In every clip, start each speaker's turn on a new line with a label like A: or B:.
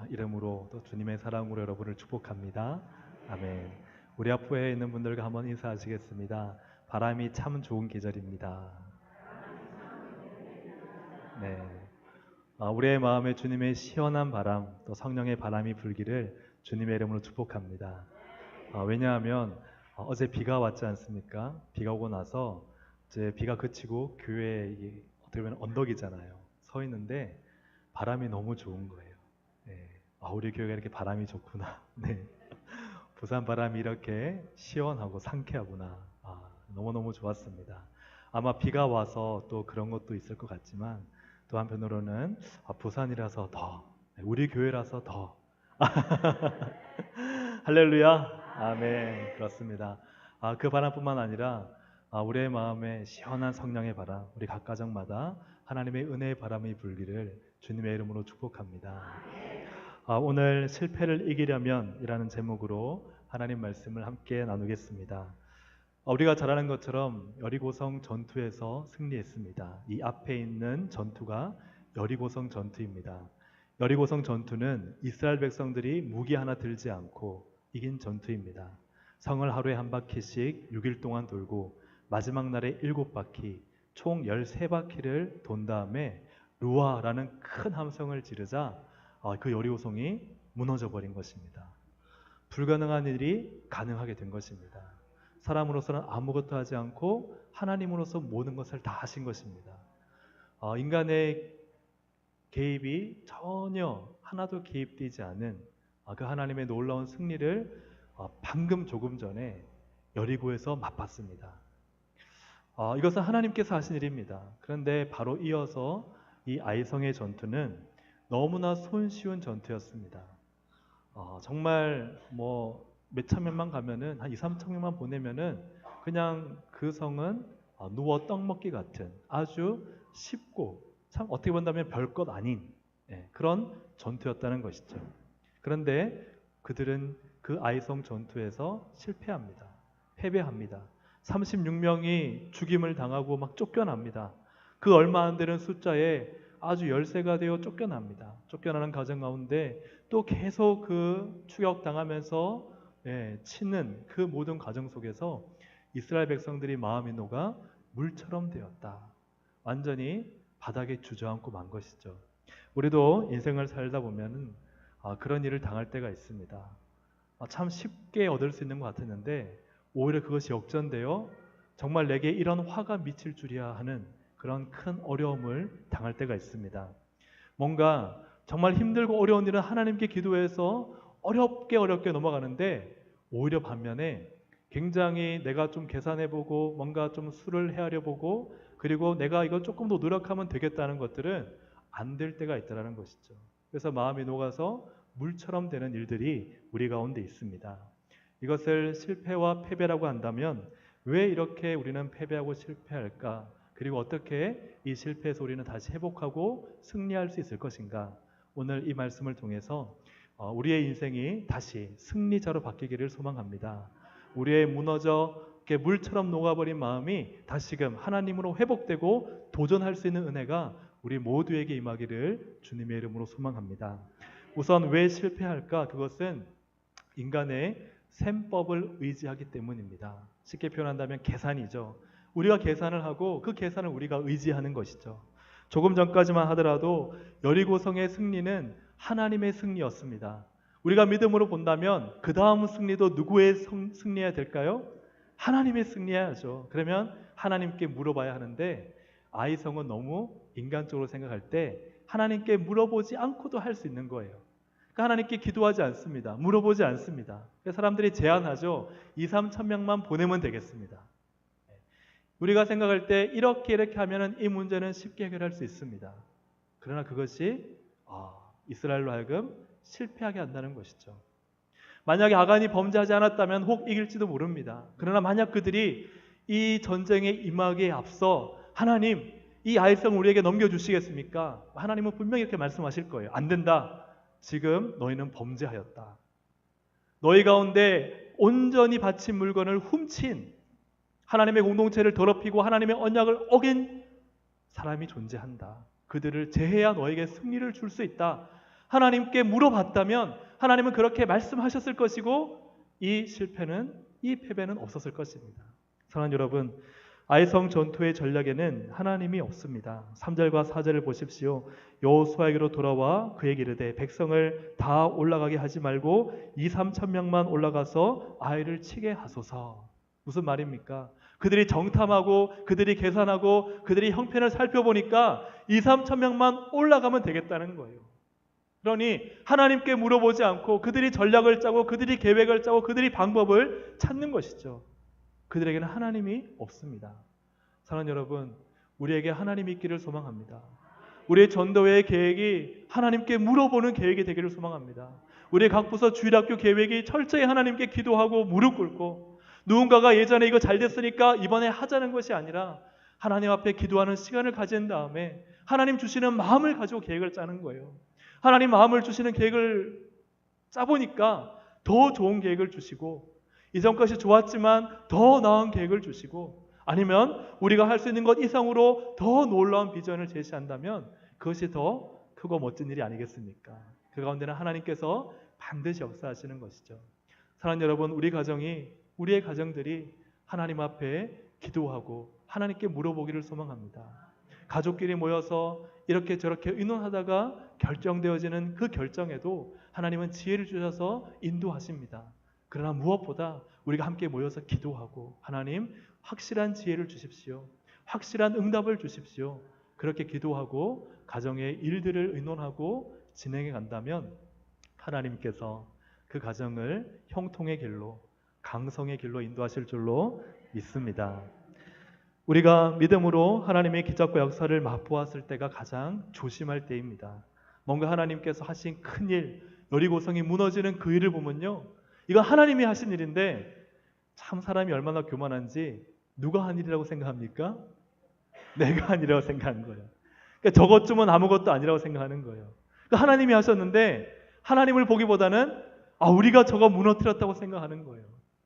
A: 이름으로 또 주님의 사랑으로 여러분을 축복합니다. 아멘. 우리 앞에 있는 분들과 한번 인사하시겠습니다. 바람이 참 좋은 계절입니다. 네. 우리의 마음에 주님의 시원한 바람, 또 성령의 바람이 불기를 주님의 이름으로 축복합니다. 왜냐하면 어제 비가 왔지 않습니까? 비가 오고 나서 이제 비가 그치고 교회에 어떻게 보면 언덕이잖아요. 서 있는데 바람이 너무 좋은 거예요. 네. 우리 교회가 이렇게 바람이 좋구나. 네. 부산 바람이 이렇게 시원하고 상쾌하구나. 너무너무 좋았습니다. 아마 비가 와서 또 그런 것도 있을 것 같지만 또 한편으로는 부산이라서 더, 우리 교회라서 더. 할렐루야. 아멘. 그렇습니다. 그 바람뿐만 아니라 우리의 마음에 시원한 성령의 바람, 우리 각 가정마다 하나님의 은혜의 바람이 불기를 주님의 이름으로 축복합니다. 오늘 실패를 이기려면 이라는 제목으로 하나님 말씀을 함께 나누겠습니다. 우리가 잘 아는 것처럼 여리고성 전투에서 승리했습니다. 이 앞에 있는 전투가 여리고성 전투입니다. 여리고성 전투는 이스라엘 백성들이 무기 하나 들지 않고 이긴 전투입니다. 성을 하루에 한 바퀴씩 6일 동안 돌고 마지막 날에 7바퀴, 총 13바퀴를 돈 다음에 루아라는 큰 함성을 지르자 그 여리고성이 무너져 버린 것입니다. 불가능한 일이 가능하게 된 것입니다. 사람으로서는 아무것도 하지 않고 하나님으로서 모든 것을 다 하신 것입니다. 인간의 개입이 전혀 하나도 개입되지 않은 그 하나님의 놀라운 승리를 방금 조금 전에 여리고에서 맛봤습니다. 이것은 하나님께서 하신 일입니다. 그런데 바로 이어서 이 아이성의 전투는 너무나 손쉬운 전투였습니다. 정말 몇천 명만 가면은 한 2, 3천 명만 보내면은 그냥 그 성은 누워 떡 먹기 같은 아주 쉽고 참 어떻게 본다면 별것 아닌 그런 전투였다는 것이죠. 그런데 그들은 그 아이성 전투에서 실패합니다. 패배합니다. 36명이 죽임을 당하고 막 쫓겨납니다. 그 얼마 안 되는 숫자에 아주 열세가 되어 쫓겨납니다. 쫓겨나는 과정 가운데 또 계속 그 추격당하면서 치는 그 모든 과정 속에서 이스라엘 백성들이 마음이 녹아 물처럼 되었다. 완전히 바닥에 주저앉고 만 것이죠. 우리도 인생을 살다 보면은 그런 일을 당할 때가 있습니다. 참 쉽게 얻을 수 있는 것 같았는데 오히려 그것이 역전되어 정말 내게 이런 화가 미칠 줄이야 하는 그런 큰 어려움을 당할 때가 있습니다. 뭔가 정말 힘들고 어려운 일은 하나님께 기도해서 어렵게 넘어가는데 오히려 반면에 굉장히 내가 좀 계산해보고 뭔가 좀 수를 헤아려보고 그리고 내가 이거 조금 더 노력하면 되겠다는 것들은 안 될 때가 있다는 것이죠. 그래서 마음이 녹아서 물처럼 되는 일들이 우리 가운데 있습니다. 이것을 실패와 패배라고 한다면 왜 이렇게 우리는 패배하고 실패할까? 그리고 어떻게 이 실패에서 우리는 다시 회복하고 승리할 수 있을 것인가? 오늘 이 말씀을 통해서 우리의 인생이 다시 승리자로 바뀌기를 소망합니다. 우리의 무너져 물처럼 녹아버린 마음이 다시금 하나님으로 회복되고 도전할 수 있는 은혜가 우리 모두에게 임하기를 주님의 이름으로 소망합니다. 우선 왜 실패할까? 그것은 인간의 셈법을 의지하기 때문입니다. 쉽게 표현한다면 계산이죠. 우리가 계산을 하고 그 계산을 우리가 의지하는 것이죠. 조금 전까지만 하더라도 여리고성의 승리는 하나님의 승리였습니다. 우리가 믿음으로 본다면 그 다음 승리도 누구의 승리해야 될까요? 하나님의 승리해야죠. 그러면 하나님께 물어봐야 하는데 아이성은 너무 인간적으로 생각할 때 하나님께 물어보지 않고도 할 수 있는 거예요. 그러니까 하나님께 기도하지 않습니다. 물어보지 않습니다. 사람들이 제안하죠. 2, 3천 명만 보내면 되겠습니다. 우리가 생각할 때 이렇게 하면은 이 문제는 쉽게 해결할 수 있습니다. 그러나 그것이 이스라엘로 하여금 실패하게 한다는 것이죠. 만약에 아간이 범죄하지 않았다면 혹 이길지도 모릅니다. 그러나 만약 그들이 이 전쟁에 임하기에 앞서 하나님 이 아이성을 우리에게 넘겨주시겠습니까? 하나님은 분명히 이렇게 말씀하실 거예요. 안 된다. 지금 너희는 범죄하였다. 너희 가운데 온전히 바친 물건을 훔친 하나님의 공동체를 더럽히고 하나님의 언약을 어긴 사람이 존재한다. 그들을 제해야 너에게 승리를 줄 수 있다. 하나님께 물어봤다면 하나님은 그렇게 말씀하셨을 것이고 이 패배는 없었을 것입니다. 사랑하는 여러분, 아이성 전투의 전략에는 하나님이 없습니다. 3절과 4절을 보십시오. 여호수아에게로 돌아와 그에게 이르되 백성을 다 올라가게 하지 말고 2-3천 명만 올라가서 아이를 치게 하소서. 무슨 말입니까? 그들이 정탐하고 그들이 계산하고 그들이 형편을 살펴보니까 2-3천 명만 올라가면 되겠다는 거예요. 그러니 하나님께 물어보지 않고 그들이 전략을 짜고 그들이 계획을 짜고 그들이 방법을 찾는 것이죠. 그들에게는 하나님이 없습니다. 사랑하는 여러분, 우리에게 하나님이 있기를 소망합니다. 우리의 전도회의 계획이 하나님께 물어보는 계획이 되기를 소망합니다. 우리의 각 부서 주일학교 계획이 철저히 하나님께 기도하고 무릎 꿇고 누군가가 예전에 이거 잘 됐으니까 이번에 하자는 것이 아니라 하나님 앞에 기도하는 시간을 가진 다음에 하나님 주시는 마음을 가지고 계획을 짜는 거예요. 하나님 마음을 주시는 계획을 짜보니까 더 좋은 계획을 주시고 이전 것이 좋았지만 더 나은 계획을 주시고 아니면 우리가 할 수 있는 것 이상으로 더 놀라운 비전을 제시한다면 그것이 더 크고 멋진 일이 아니겠습니까? 그 가운데는 하나님께서 반드시 역사하시는 것이죠. 사랑하는 여러분, 우리의 가정들이 하나님 앞에 기도하고 하나님께 물어보기를 소망합니다. 가족끼리 모여서 이렇게 저렇게 의논하다가 결정되어지는 그 결정에도 하나님은 지혜를 주셔서 인도하십니다. 그러나 무엇보다 우리가 함께 모여서 기도하고 하나님 확실한 지혜를 주십시오. 확실한 응답을 주십시오. 그렇게 기도하고 가정의 일들을 의논하고 진행해 간다면 하나님께서 그 가정을 형통의 길로 강성의 길로 인도하실 줄로 믿습니다. 우리가 믿음으로 하나님의 기적과 역사를 맛보았을 때가 가장 조심할 때입니다. 뭔가 하나님께서 하신 큰일, 여리고성이 무너지는 그 일을 보면요, 이건 하나님이 하신 일인데 참 사람이 얼마나 교만한지 누가 한 일이라고 생각합니까? 내가 한 일이라고 생각하는 거예요. 그러니까 저것 주면 아무것도 아니라고 생각하는 거예요. 그러니까 하나님이 하셨는데 하나님을 보기보다는 우리가 저거 무너뜨렸다고 생각하는 거예요.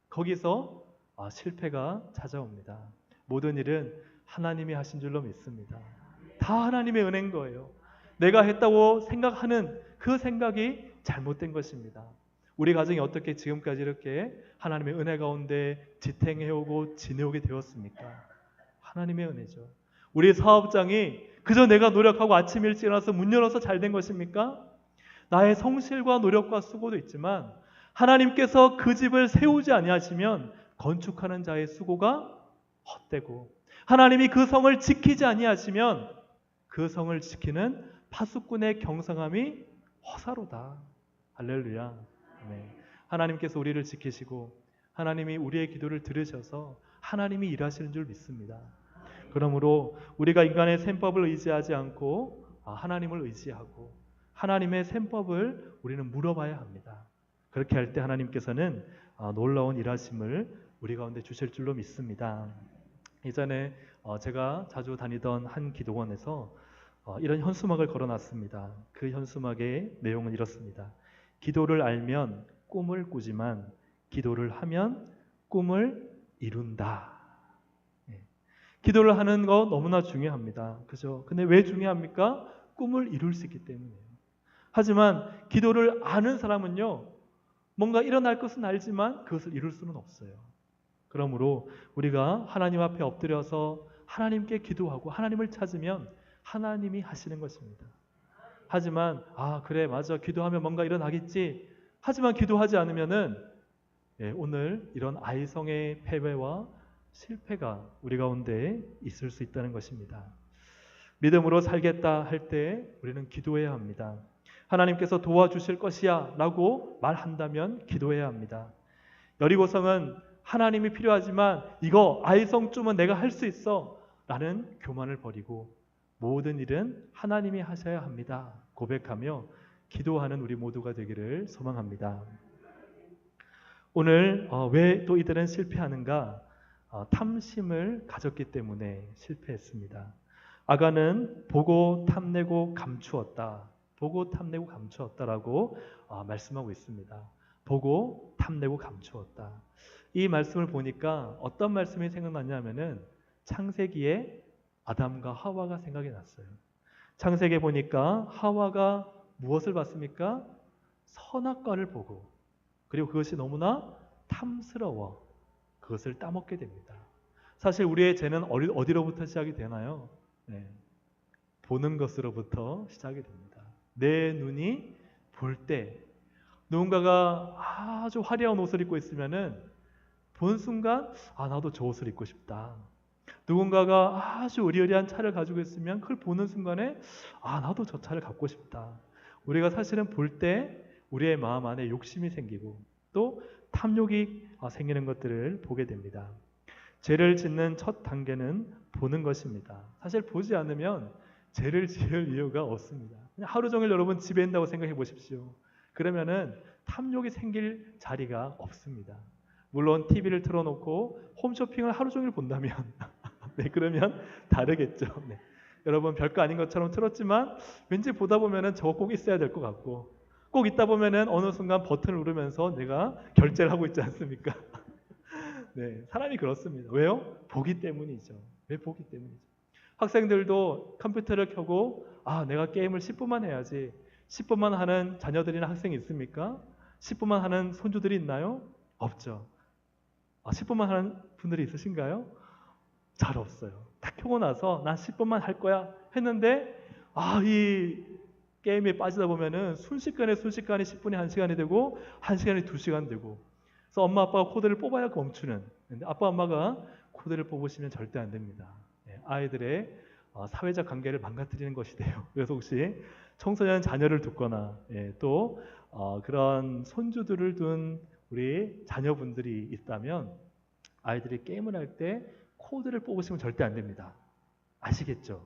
A: 거기서 실패가 찾아옵니다. 모든 일은 하나님이 하신 줄로 믿습니다. 다 하나님의 은혜인 거예요. 내가 했다고 생각하는 그 생각이 잘못된 것입니다. 우리 가정이 어떻게 지금까지 이렇게 하나님의 은혜 가운데 지탱해오고 지내오게 되었습니까? 하나님의 은혜죠. 우리 사업장이 그저 내가 노력하고 아침 일찍 일어나서 문 열어서 잘 된 것입니까? 나의 성실과 노력과 수고도 있지만 하나님께서 그 집을 세우지 아니하시면 건축하는 자의 수고가 헛되고 하나님이 그 성을 지키지 아니하시면 그 성을 지키는 파수꾼의 경성함이 허사로다. 할렐루야. 네. 하나님께서 우리를 지키시고 하나님이 우리의 기도를 들으셔서 하나님이 일하시는 줄 믿습니다. 그러므로 우리가 인간의 셈법을 의지하지 않고 하나님을 의지하고 하나님의 셈법을 우리는 물어봐야 합니다. 그렇게 할 때 하나님께서는 놀라운 일하심을 우리 가운데 주실 줄로 믿습니다. 예전에 제가 자주 다니던 한 기도원에서 이런 현수막을 걸어놨습니다. 그 현수막의 내용은 이렇습니다. 기도를 알면 꿈을 꾸지만 기도를 하면 꿈을 이룬다. 기도를 하는 거 너무나 중요합니다. 그죠? 근데 왜 중요합니까? 꿈을 이룰 수 있기 때문에요. 하지만 기도를 아는 사람은요, 뭔가 일어날 것은 알지만 그것을 이룰 수는 없어요. 그러므로 우리가 하나님 앞에 엎드려서 하나님께 기도하고 하나님을 찾으면 하나님이 하시는 것입니다. 하지만 그래 맞아 기도하면 뭔가 일어나겠지. 하지만 기도하지 않으면은 오늘 이런 아이성의 패배와 실패가 우리 가운데 있을 수 있다는 것입니다. 믿음으로 살겠다 할 때 우리는 기도해야 합니다. 하나님께서 도와주실 것이야 라고 말한다면 기도해야 합니다. 여리고성은 하나님이 필요하지만 이거 아이성쯤은 내가 할 수 있어 라는 교만을 버리고 모든 일은 하나님이 하셔야 합니다. 고백하며 기도하는 우리 모두가 되기를 소망합니다. 오늘 왜 또 이들은 실패하는가? 탐심을 가졌기 때문에 실패했습니다. 아간은 보고 탐내고 감추었다. 보고 탐내고 감추었다라고 말씀하고 있습니다. 보고 탐내고 감추었다. 이 말씀을 보니까 어떤 말씀이 생각나냐면은 창세기에 아담과 하와가 생각이 났어요. 창세기에 보니까 하와가 무엇을 봤습니까? 선악과를 보고, 그리고 그것이 너무나 탐스러워 그것을 따먹게 됩니다. 사실 우리의 죄는 어디로부터 시작이 되나요? 네, 보는 것으로부터 시작이 됩니다. 내 눈이 볼 때, 누군가가 아주 화려한 옷을 입고 있으면은 본 순간 나도 저 옷을 입고 싶다. 누군가가 아주 의리의리한 차를 가지고 있으면 그걸 보는 순간에 나도 저 차를 갖고 싶다. 우리가 사실은 볼 때 우리의 마음 안에 욕심이 생기고 또 탐욕이 생기는 것들을 보게 됩니다. 죄를 짓는 첫 단계는 보는 것입니다. 사실 보지 않으면 죄를 지을 이유가 없습니다. 그냥 하루 종일 여러분 집에 있다고 생각해 보십시오. 그러면은 탐욕이 생길 자리가 없습니다. 물론 TV를 틀어놓고 홈쇼핑을 하루 종일 본다면 네, 그러면 다르겠죠. 네. 여러분 별거 아닌 것처럼 틀었지만 왠지 보다 보면은 저거 꼭 있어야 될 것 같고 꼭 있다 보면은 어느 순간 버튼을 누르면서 내가 결제를 하고 있지 않습니까? 네, 사람이 그렇습니다. 왜요? 보기 때문이죠. 왜 보기 때문이죠. 학생들도 컴퓨터를 켜고 내가 게임을 10분만 해야지. 10분만 하는 자녀들이나 학생이 있습니까? 10분만 하는 손주들이 있나요? 없죠. 10분만 하는 분들이 있으신가요? 잘 없어요. 딱 켜고 나서 난 10분만 할 거야 했는데 이 게임에 빠지다 보면은 순식간에 10분이 1시간이 되고 1시간이 2시간 되고 그래서 엄마 아빠가 코드를 뽑아야 멈추는. 근데 아빠 엄마가 코드를 뽑으시면 절대 안 됩니다. 아이들의 사회적 관계를 망가뜨리는 것이 돼요. 그래서 혹시 청소년 자녀를 두거나 또 그런 손주들을 둔 우리 자녀분들이 있다면 아이들이 게임을 할 때 코드를 뽑으시면 절대 안 됩니다. 아시겠죠?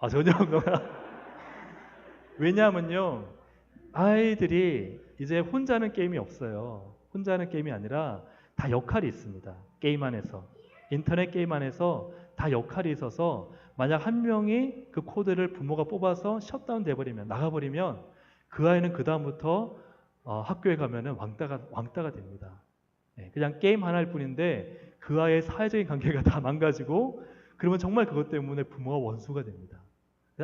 A: 전혀 왜냐하면요, 아이들이 이제 혼자 하는 게임이 없어요. 혼자 하는 게임이 아니라 다 역할이 있습니다. 게임 안에서. 인터넷 게임 안에서 다 역할이 있어서 만약 한 명이 그 코드를 부모가 뽑아서 셧다운 돼버리면, 나가버리면 그 아이는 그 다음부터 학교에 가면은 왕따가 됩니다. 그냥 게임 하나일 뿐인데 그 아이의 사회적인 관계가 다 망가지고 그러면 정말 그것 때문에 부모가 원수가 됩니다.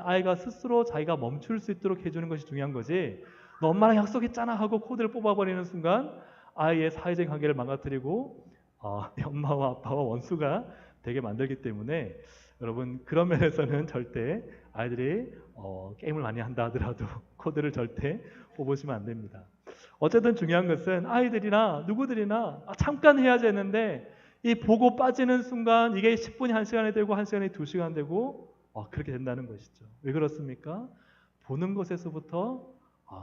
A: 아이가 스스로 자기가 멈출 수 있도록 해주는 것이 중요한 거지, 너 엄마랑 약속했잖아 하고 코드를 뽑아버리는 순간 아이의 사회적인 관계를 망가뜨리고 엄마와 아빠와 원수가 되게 만들기 때문에 여러분 그런 면에서는 절대 아이들이 게임을 많이 한다 하더라도 코드를 절대 뽑으시면 안 됩니다. 어쨌든 중요한 것은 아이들이나 누구들이나 잠깐 해야지 했는데 이 보고 빠지는 순간 이게 10분이 1시간이 되고 1시간이 2시간 되고 그렇게 된다는 것이죠. 왜 그렇습니까? 보는 것에서부터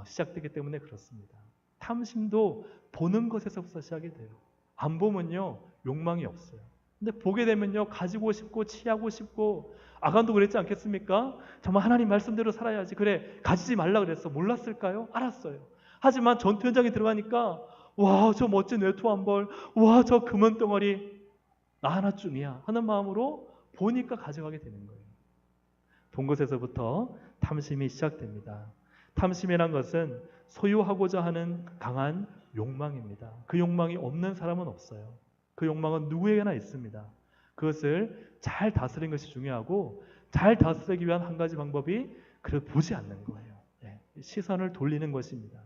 A: 시작되기 때문에 그렇습니다. 탐심도 보는 것에서부터 시작이 돼요. 안 보면요 욕망이 없어요. 근데 보게 되면요 가지고 싶고 취하고 싶고, 아간도 그랬지 않겠습니까? 정말 하나님 말씀대로 살아야지. 그래, 가지지 말라 그랬어. 몰랐을까요? 알았어요. 하지만 전투 현장에 들어가니까 와, 저 멋진 외투 한 벌, 와, 저 금은 덩어리 나 하나쯤이야 하는 마음으로 보니까 가져가게 되는 거예요. 본 것에서부터 탐심이 시작됩니다. 탐심이란 것은 소유하고자 하는 강한 욕망입니다. 그 욕망이 없는 사람은 없어요. 그 욕망은 누구에게나 있습니다. 그것을 잘 다스리는 것이 중요하고, 잘 다스리기 위한 한 가지 방법이 그걸 보지 않는 거예요. 시선을 돌리는 것입니다.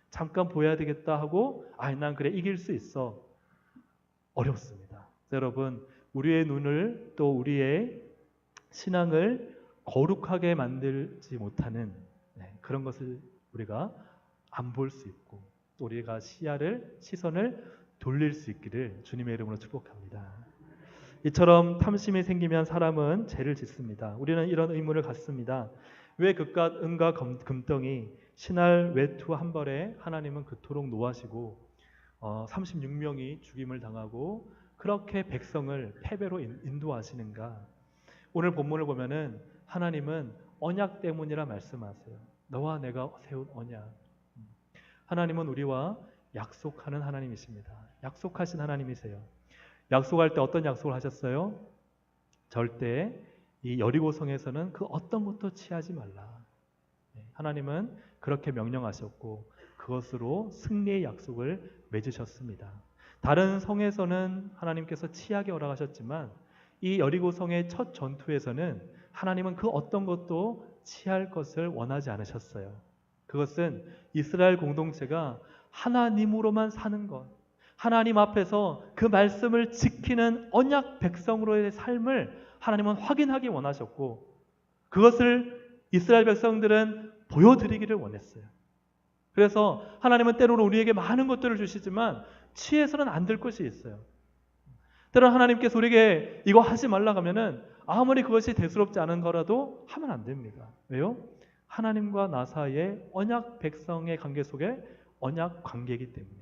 A: 잠깐 보여야 되겠다 하고 난 그래 이길 수 있어. 어렵습니다. 여러분, 우리의 눈을 또 우리의 신앙을 거룩하게 만들지 못하는 그런 것을 우리가 안 볼 수 있고 또 우리가 시선을 돌릴 수 있기를 주님의 이름으로 축복합니다. 이처럼 탐심이 생기면 사람은 죄를 짓습니다. 우리는 이런 의문을 갖습니다. 왜 그깟 은과 금덩이 신할 외투 한 벌에 하나님은 그토록 노하시고 36명이 죽임을 당하고 그렇게 백성을 패배로 인도하시는가? 오늘 본문을 보면은 하나님은 언약 때문이라 말씀하세요. 너와 내가 세운 언약. 하나님은 우리와 약속하는 하나님이십니다. 약속하신 하나님이세요. 약속할 때 어떤 약속을 하셨어요? 절대 이 여리고성에서는 그 어떤 것도 취하지 말라. 하나님은 그렇게 명령하셨고 그것으로 승리의 약속을 맺으셨습니다. 다른 성에서는 하나님께서 취하게 허락하셨지만 이 여리고성의 첫 전투에서는 하나님은 그 어떤 것도 취할 것을 원하지 않으셨어요. 그것은 이스라엘 공동체가 하나님으로만 사는 것, 하나님 앞에서 그 말씀을 지키는 언약 백성으로의 삶을 하나님은 확인하기 원하셨고, 그것을 이스라엘 백성들은 보여드리기를 원했어요. 그래서 하나님은 때로는 우리에게 많은 것들을 주시지만 취해서는 안 될 것이 있어요. 때로는 하나님께서 우리에게 이거 하지 말라고 하면은 아무리 그것이 대수롭지 않은 거라도 하면 안 됩니다. 왜요? 하나님과 나 사이의 언약 백성의 관계 속에 언약 관계이기 때문에.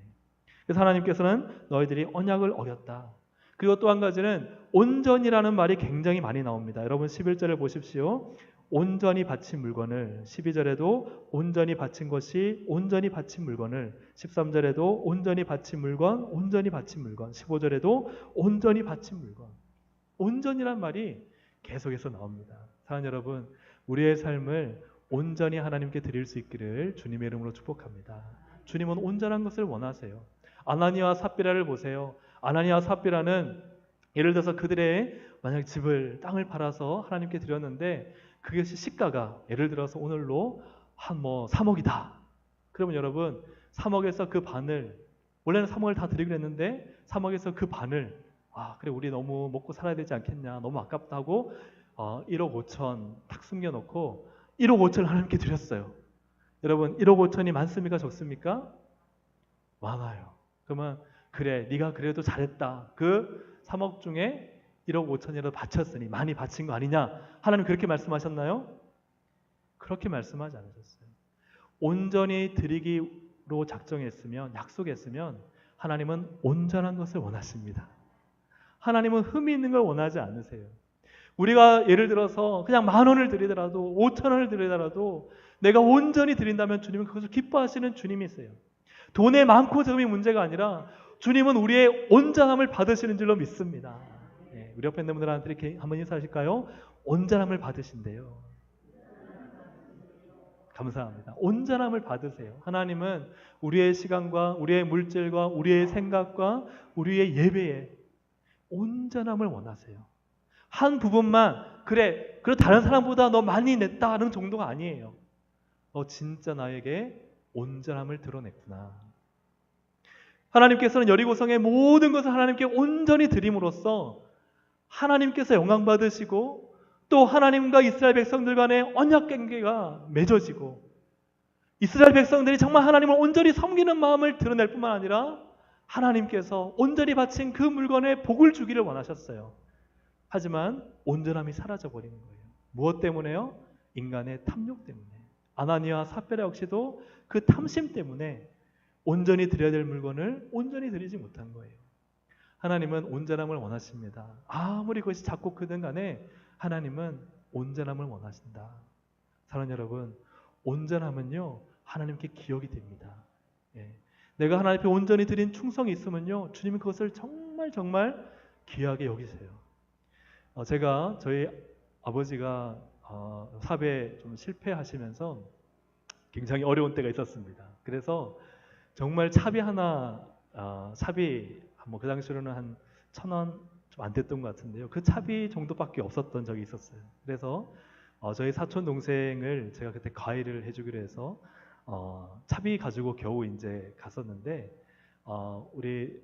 A: 그래서 하나님께서는 너희들이 언약을 어겼다. 그리고 또 한 가지는 온전이라는 말이 굉장히 많이 나옵니다. 여러분 11절을 보십시오. 온전히 바친 물건을, 12절에도 온전히 바친 것이 온전히 바친 물건을, 13절에도 온전히 바친 물건, 온전히 바친 물건, 15절에도 온전히 바친 물건. 온전이란 말이 계속해서 나옵니다. 사랑하는 여러분, 우리의 삶을 온전히 하나님께 드릴 수 있기를 주님의 이름으로 축복합니다. 주님은 온전한 것을 원하세요. 아나니아와 삽비라를 보세요. 아나니아와 삽비라는 예를 들어서 그들의 만약 집을, 땅을 팔아서 하나님께 드렸는데 그것이 시가가 예를 들어서 오늘로 한 3억이다. 그러면 여러분 3억에서 그 반을, 원래는 3억을 다 드리기로 했는데 3억에서 그 반을, 그래 우리 너무 먹고 살아야 되지 않겠냐, 너무 아깝다 하고 1억 5천 탁 숨겨놓고 1억 5천을 하나님께 드렸어요. 여러분 1억 5천이 많습니까 적습니까? 많아요. 그러면 그래 네가 그래도 잘했다. 그 3억 중에 1억 5천이라도 바쳤으니 많이 바친 거 아니냐? 하나님 그렇게 말씀하셨나요? 그렇게 말씀하지 않으셨어요. 온전히 드리기로 작정했으면, 약속했으면 하나님은 온전한 것을 원하십니다. 하나님은 흠이 있는 걸 원하지 않으세요. 우리가 예를 들어서 그냥 10,000원을 드리더라도 5,000원을 드리더라도 내가 온전히 드린다면 주님은 그것을 기뻐하시는 주님이세요. 돈의 많고 적음이 문제가 아니라 주님은 우리의 온전함을 받으시는 줄로 믿습니다. 우리 옆에 있는 분들한테 이렇게 한번 인사하실까요? 온전함을 받으신대요. 감사합니다. 온전함을 받으세요. 하나님은 우리의 시간과 우리의 물질과 우리의 생각과 우리의 예배에 온전함을 원하세요. 한 부분만 그래 다른 사람보다 너 많이 냈다 하는 정도가 아니에요. 너 진짜 나에게 온전함을 드러냈구나. 하나님께서는 여리고성의 모든 것을 하나님께 온전히 드림으로써 하나님께서 영광 받으시고 또 하나님과 이스라엘 백성들 간의 언약 관계가 맺어지고 이스라엘 백성들이 정말 하나님을 온전히 섬기는 마음을 드러낼 뿐만 아니라 하나님께서 온전히 바친 그 물건에 복을 주기를 원하셨어요. 하지만 온전함이 사라져 버리는 거예요. 무엇 때문에요? 인간의 탐욕 때문에. 아나니아와 삽비라 역시도 그 탐심 때문에 온전히 드려야 될 물건을 온전히 드리지 못한 거예요. 하나님은 온전함을 원하십니다. 아무리 그것이 작고 크든 간에 하나님은 온전함을 원하신다. 사랑하는 여러분, 온전함은요 하나님께 기억이 됩니다. 내가 하나님 앞에 온전히 드린 충성이 있으면요 주님은 그것을 정말 귀하게 여기세요. 제가 저희 아버지가 사업에 좀 실패하시면서 굉장히 어려운 때가 있었습니다. 그래서 정말 차비 하나, 차비 그 당시로는 한 1,000원 좀 안 됐던 것 같은데요. 그 차비 정도밖에 없었던 적이 있었어요. 그래서 저희 사촌 동생을 제가 그때 과외를 해주기로 해서 차비 가지고 겨우 이제 갔었는데 우리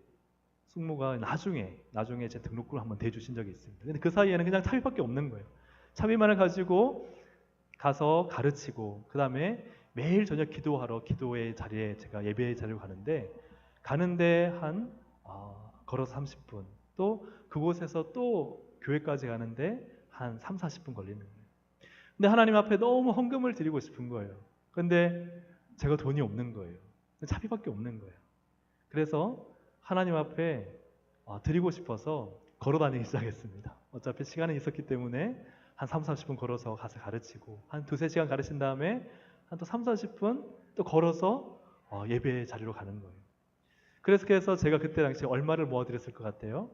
A: 숙모가 나중에 제 등록금을 한번 대주신 적이 있습니다. 근데 그 사이에는 그냥 차비밖에 없는 거예요. 차비만을 가지고 가서 가르치고 그 다음에 매일 저녁 기도하러 기도의 자리에 제가 예배의 자리로 가는데 한 걸어서 30분 또 그곳에서 또 교회까지 가는데 한 3, 40분 걸리는 거예요. 근데 하나님 앞에 너무 헌금을 드리고 싶은 거예요. 근데 제가 돈이 없는 거예요. 차비밖에 없는 거예요. 그래서 하나님 앞에 드리고 싶어서 걸어 다니기 시작했습니다. 어차피 시간이 있었기 때문에 한 3, 40분 걸어서 가서 가르치고 한 2, 3시간 가르친 다음에 한 또 3, 40분 또 걸어서 예배 자리로 가는 거예요. 그래서 제가 그때 당시에 얼마를 모아드렸을 것 같아요?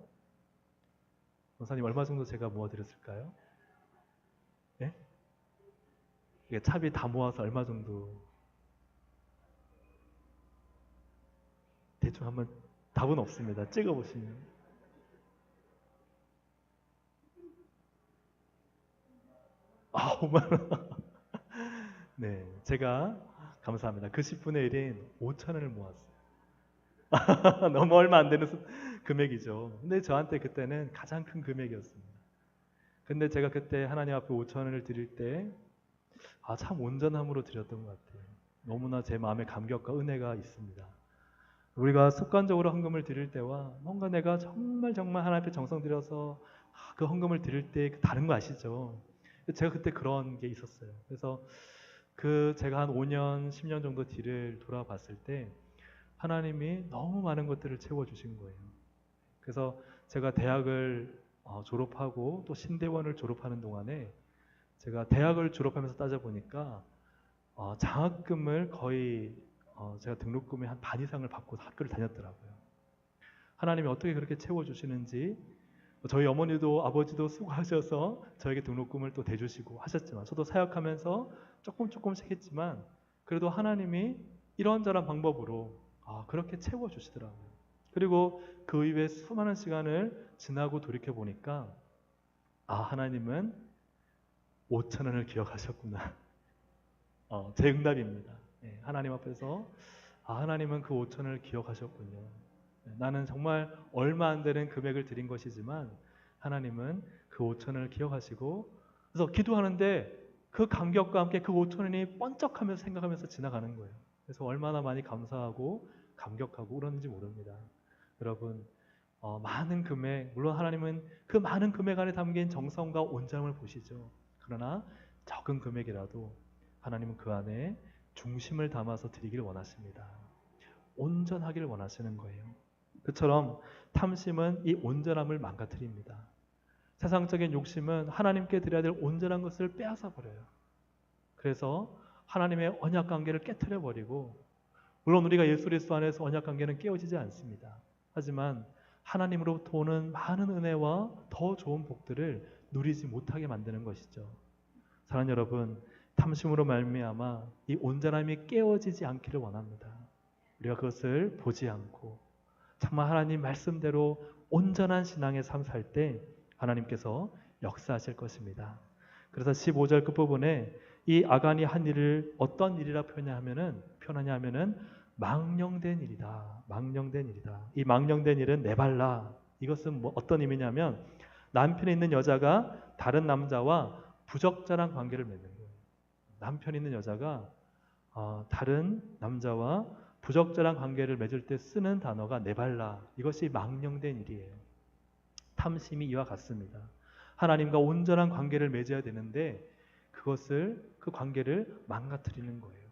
A: 원사님 얼마 정도 제가 모아드렸을까요? 예? 이게 차비 다 모아서 얼마 정도? 대충 한번 답은 없습니다. 찍어보시면. 5만 원. 네, 제가 감사합니다. 그 10분의 1인 5천 원을 모았어요. 너무 얼마 안 되는 금액이죠. 근데 저한테 그때는 가장 큰 금액이었습니다. 근데 제가 그때 하나님 앞에 5천 원을 드릴 때, 참 온전함으로 드렸던 것 같아요. 너무나 제 마음에 감격과 은혜가 있습니다. 우리가 습관적으로 헌금을 드릴 때와 뭔가 내가 정말 정말 하나님 앞에 정성 들여서 그 헌금을 드릴 때 다른 거 아시죠? 제가 그때 그런 게 있었어요. 그래서 제가 한 5년, 10년 정도 뒤를 돌아봤을 때 하나님이 너무 많은 것들을 채워주신 거예요. 그래서 제가 대학을 졸업하고 또 신대원을 졸업하는 동안에 제가 대학을 졸업하면서 따져보니까 장학금을 거의 제가 등록금의 한 반 이상을 받고 학교를 다녔더라고요. 하나님이 어떻게 그렇게 채워주시는지, 저희 어머니도 아버지도 수고하셔서 저에게 등록금을 또 대주시고 하셨지만 저도 사역하면서 조금씩 했지만 그래도 하나님이 이런저런 방법으로 그렇게 채워주시더라고요. 그리고 그 이후에 수많은 시간을 지나고 돌이켜 보니까 하나님은 5천 원을 기억하셨구나. 제 응답입니다. 하나님 앞에서 하나님은 그 5천 원을 기억하셨군요. 나는 정말 얼마 안 되는 금액을 드린 것이지만 하나님은 그 5천 원을 기억하시고, 그래서 기도하는데 그 감격과 함께 그 5천 원이 번쩍하면서 생각하면서 지나가는 거예요. 그래서 얼마나 많이 감사하고 감격하고 그러는지 모릅니다. 여러분, 많은 금액, 물론 하나님은 그 많은 금액 안에 담긴 정성과 온전함을 보시죠. 그러나 적은 금액이라도 하나님은 그 안에 중심을 담아서 드리기를 원하십니다. 온전하기를 원하시는 거예요. 그처럼 탐심은 이 온전함을 망가뜨립니다. 세상적인 욕심은 하나님께 드려야 될 온전한 것을 빼앗아 버려요. 그래서 하나님의 언약 관계를 깨트려 버리고, 물론 우리가 예수 그리스도 안에서 언약 관계는 깨어지지 않습니다. 하지만 하나님으로부터 오는 많은 은혜와 더 좋은 복들을 누리지 못하게 만드는 것이죠. 사랑하는 여러분, 탐심으로 말미암아 이 온전함이 깨어지지 않기를 원합니다. 우리가 그것을 보지 않고 정말 하나님 말씀대로 온전한 신앙의 삶 살 때 하나님께서 역사하실 것입니다. 그래서 15절 끝부분에 이 아간이 한 일을 어떤 일이라 표현하냐 하면은 망령된 일이다. 망령된 일이다. 이 망령된 일은 네발라. 이것은 어떤 의미냐면 남편에 있는 여자가 다른 남자와 부적절한 관계를 맺는 거예요. 남편이 있는 여자가 다른 남자와 부적절한 관계를 맺을 때 쓰는 단어가 네발라. 이것이 망령된 일이에요. 탐심이 이와 같습니다. 하나님과 온전한 관계를 맺어야 되는데 그 관계를 망가뜨리는 거예요.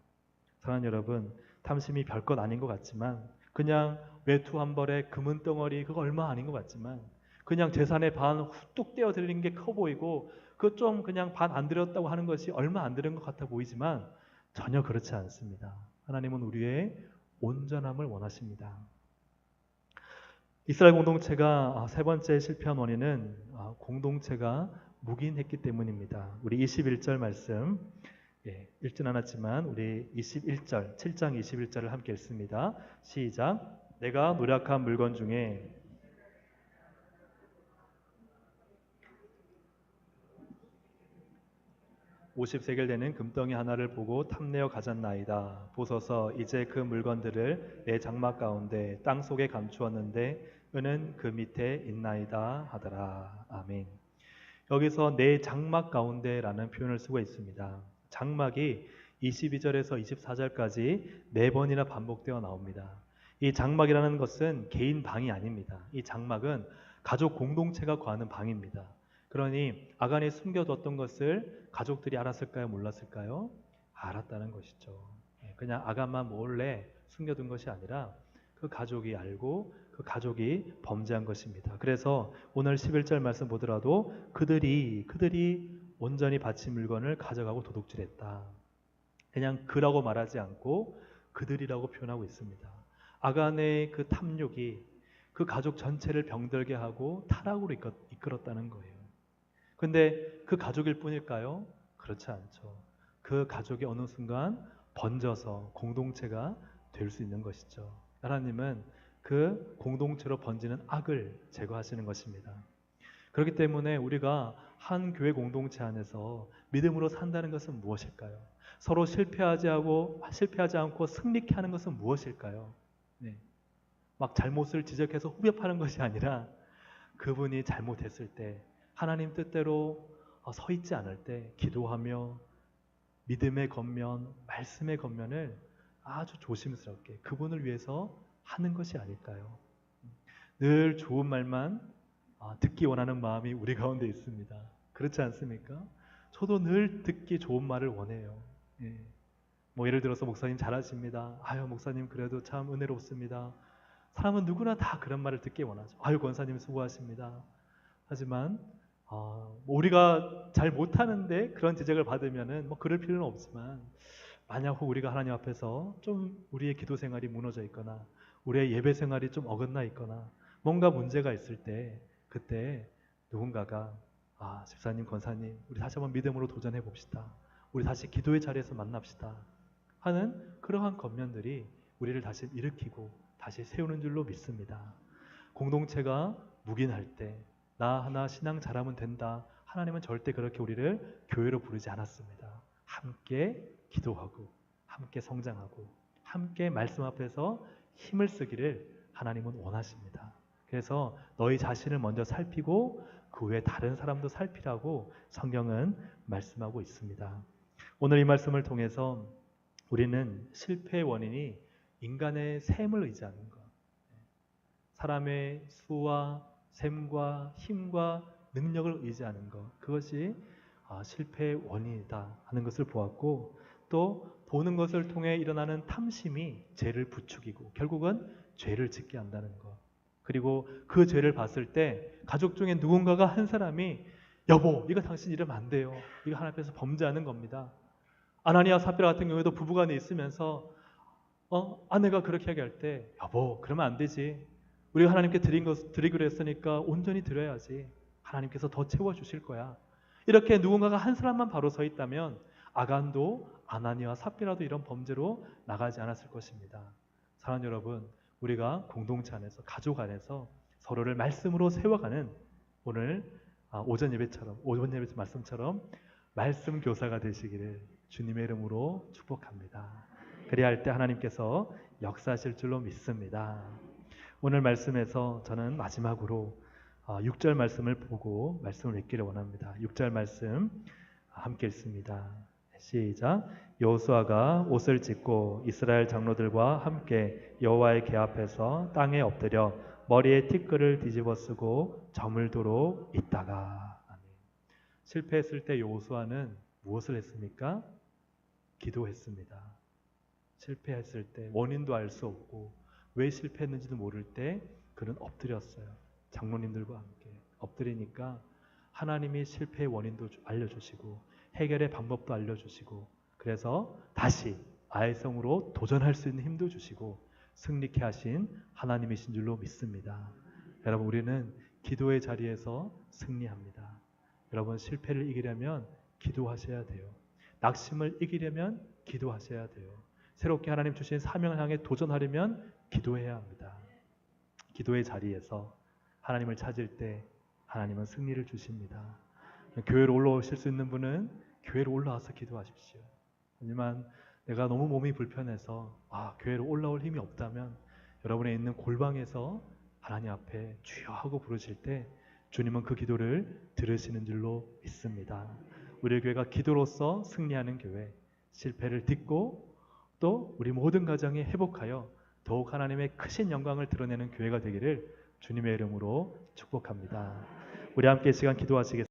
A: 사랑하는 여러분, 탐심이 별것 아닌 것 같지만, 그냥 외투 한 벌에 금은 덩어리, 그거 얼마 아닌 것 같지만, 그냥 재산의 반 훅뚝 떼어 드리는 게 커 보이고, 그 좀 그냥 반 안 드렸다고 하는 것이 얼마 안 드린 것 같아 보이지만 전혀 그렇지 않습니다. 하나님은 우리의 온전함을 원하십니다. 이스라엘 공동체가 세 번째 실패한 원인은 공동체가 묵인했기 때문입니다. 우리 21절 말씀 읽진 않았지만 우리 21절, 7장 21절을 함께 읽습니다. 시작. 내가 노력한 물건 중에 50세겔 되는 금덩이 하나를 보고 탐내어 가졌나이다. 보소서 이제 그 물건들을 내 장막 가운데 땅 속에 감추었는데 은은 그 밑에 있나이다 하더라. 아멘. 여기서 내 장막 가운데라는 표현을 쓰고 있습니다. 장막이 22절에서 24절까지 4번이나 반복되어 나옵니다. 이 장막이라는 것은 개인 방이 아닙니다. 이 장막은 가족 공동체가 거하는 방입니다. 그러니 아간이 숨겨뒀던 것을 가족들이 알았을까요? 몰랐을까요? 알았다는 것이죠. 그냥 아간만 몰래 숨겨둔 것이 아니라 그 가족이 알고 그 가족이 범죄한 것입니다. 그래서 오늘 11절 말씀 보더라도 그들이 온전히 바친 물건을 가져가고 도둑질했다. 그냥 그라고 말하지 않고 그들이라고 표현하고 있습니다. 아간의 그 탐욕이 그 가족 전체를 병들게 하고 타락으로 이끌었다는 거예요. 근데 그 가족일 뿐일까요? 그렇지 않죠. 그 가족이 어느 순간 번져서 공동체가 될 수 있는 것이죠. 하나님은 그 공동체로 번지는 악을 제거하시는 것입니다. 그렇기 때문에 우리가 한 교회 공동체 안에서 믿음으로 산다는 것은 무엇일까요? 서로 실패하지 않고 승리케 하는 것은 무엇일까요? 네. 막 잘못을 지적해서 후벼파는 것이 아니라 그분이 잘못했을 때 하나님 뜻대로 서 있지 않을 때 기도하며 믿음의 겉면, 말씀의 겉면을 아주 조심스럽게 그분을 위해서 하는 것이 아닐까요? 늘 좋은 말만 듣기 원하는 마음이 우리 가운데 있습니다. 그렇지 않습니까? 저도 늘 듣기 좋은 말을 원해요. 예. 뭐 예를 들어서 목사님 잘하십니다. 아유 목사님 그래도 참 은혜롭습니다. 사람은 누구나 다 그런 말을 듣기 원하죠. 아유 권사님 수고하십니다. 하지만 뭐 우리가 잘 못하는데 그런 지적을 받으면은 뭐 그럴 필요는 없지만 만약 혹 우리가 하나님 앞에서 좀 우리의 기도 생활이 무너져 있거나 우리의 예배 생활이 좀 어긋나 있거나 뭔가 문제가 있을 때 그때 누군가가 집사님, 권사님 우리 다시 한번 믿음으로 도전해 봅시다. 우리 다시 기도의 자리에서 만납시다. 하는 그러한 겉면들이 우리를 다시 일으키고 다시 세우는 줄로 믿습니다. 공동체가 묵인할 때 나 하나 신앙 잘하면 된다. 하나님은 절대 그렇게 우리를 교회로 부르지 않았습니다. 함께 기도하고 함께 성장하고 함께 말씀 앞에서 힘을 쓰기를 하나님은 원하십니다. 그래서 너희 자신을 먼저 살피고 그 외에 다른 사람도 살피라고 성경은 말씀하고 있습니다. 오늘 이 말씀을 통해서 우리는 실패의 원인이 인간의 셈을 의지하는 것, 사람의 수와 셈과 힘과 능력을 의지하는 것, 그것이 실패의 원인이다 하는 것을 보았고, 또 보는 것을 통해 일어나는 탐심이 죄를 부추기고 결국은 죄를 짓게 한다는 것. 그리고 그 죄를 봤을 때 가족 중에 누군가가 한 사람이 여보 이거 당신 이러면 안 돼요. 이거 하나님 앞에서 범죄하는 겁니다. 아나니아 삽비라 같은 경우에도 부부간에 있으면서 아내가 그렇게 얘기할 때 여보 그러면 안 되지. 우리가 하나님께 드리기로 했으니까 온전히 드려야지. 하나님께서 더 채워주실 거야. 이렇게 누군가가 한 사람만 바로 서 있다면 아간도 아나니아와 삽비라도 이런 범죄로 나가지 않았을 것입니다. 사랑하는 여러분, 우리가 공동체 안에서 가족 안에서 서로를 말씀으로 세워가는 오늘 오전 예배 말씀처럼 말씀 교사가 되시기를 주님의 이름으로 축복합니다. 그래야 할 때 하나님께서 역사하실 줄로 믿습니다. 오늘 말씀에서 저는 마지막으로 6절 말씀을 보고 말씀을 맺기를 원합니다. 6절 말씀 함께 읽습니다. 시작. 여호수아가 옷을 찢고 이스라엘 장로들과 함께 여호와의 궤 앞에서 땅에 엎드려 머리에 티끌을 뒤집어 쓰고 저물 도로 있다가. 아멘. 실패했을 때 여호수아는 무엇을 했습니까? 기도했습니다. 실패했을 때 원인도 알 수 없고 왜 실패했는지도 모를 때 그는 엎드렸어요. 장로님들과 함께 엎드리니까 하나님이 실패의 원인도 알려주시고 해결의 방법도 알려주시고 그래서 다시 아이성으로 도전할 수 있는 힘도 주시고 승리케 하신 하나님이신 줄로 믿습니다. 여러분 우리는 기도의 자리에서 승리합니다. 여러분 실패를 이기려면 기도하셔야 돼요. 낙심을 이기려면 기도하셔야 돼요. 새롭게 하나님 주신 사명을 향해 도전하려면 기도해야 합니다. 기도의 자리에서 하나님을 찾을 때 하나님은 승리를 주십니다. 교회로 올라오실 수 있는 분은 교회로 올라와서 기도하십시오. 하지만 내가 너무 몸이 불편해서 교회로 올라올 힘이 없다면 여러분의 있는 골방에서 하나님 앞에 주여 하고 부르실 때 주님은 그 기도를 들으시는 줄로 믿습니다. 우리 교회가 기도로서 승리하는 교회, 실패를 딛고 또 우리 모든 가정이 회복하여 더욱 하나님의 크신 영광을 드러내는 교회가 되기를 주님의 이름으로 축복합니다. 우리 함께 시간 기도하시겠습니다.